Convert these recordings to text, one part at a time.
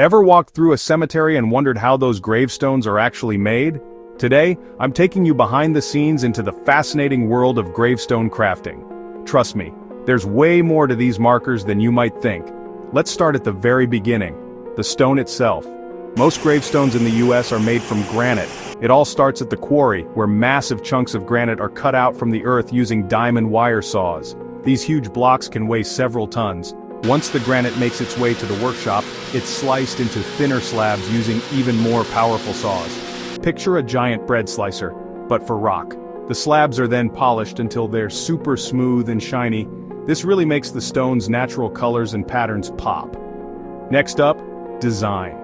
Ever walked through a cemetery and wondered how those gravestones are actually made? Today, I'm taking you behind the scenes into the fascinating world of gravestone crafting. Trust me, there's way more to these markers than you might think. Let's start at the very beginning, the stone itself. Most gravestones in the US are made from granite. It all starts at the quarry, where massive chunks of granite are cut out from the earth using diamond wire saws. These huge blocks can weigh several tons. Once the granite makes its way to the workshop, it's sliced into thinner slabs using even more powerful saws. Picture a giant bread slicer, but for rock. The slabs are then polished until they're super smooth and shiny. This really makes the stone's natural colors and patterns pop. Next up, design.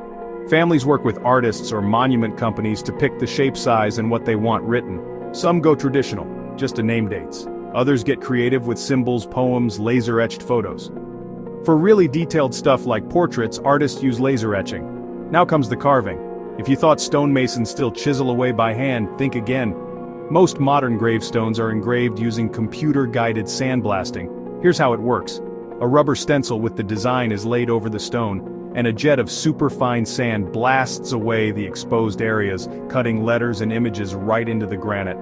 Families work with artists or monument companies to pick the shape, size, and what they want written. Some go traditional, just to name dates. Others get creative with symbols, poems, laser-etched photos. For really detailed stuff like portraits, artists use laser etching. Now comes the carving. If you thought stonemasons still chisel away by hand, think again. Most modern gravestones are engraved using computer-guided sandblasting. Here's how it works. A rubber stencil with the design is laid over the stone, and a jet of superfine sand blasts away the exposed areas, cutting letters and images right into the granite.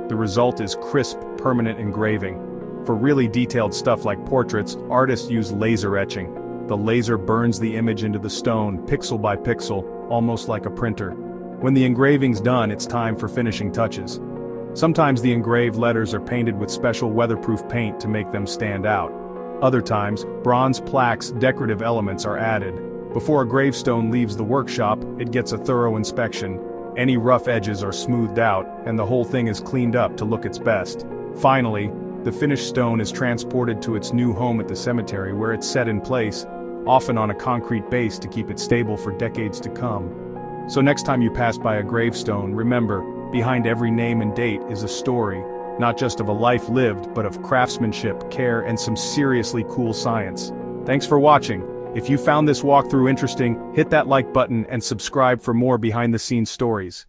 The result is crisp, permanent engraving. For really detailed stuff like portraits, artists use laser etching. The laser burns the image into the stone, pixel by pixel, almost like a printer. When the engraving's done, it's time for finishing touches. Sometimes the engraved letters are painted with special weatherproof paint to make them stand out. Other times, bronze plaques, decorative elements are added. Before a gravestone leaves the workshop, it gets a thorough inspection. Any rough edges are smoothed out, and the whole thing is cleaned up to look its best. Finally, the finished stone is transported to its new home at the cemetery, where it's set in place, often on a concrete base to keep it stable for decades to come. So next time you pass by a gravestone, remember, behind every name and date is a story, not just of a life lived, but of craftsmanship, care, and some seriously cool science. Thanks for watching. If you found this walkthrough interesting, hit that like button and subscribe for more behind-the-scenes stories.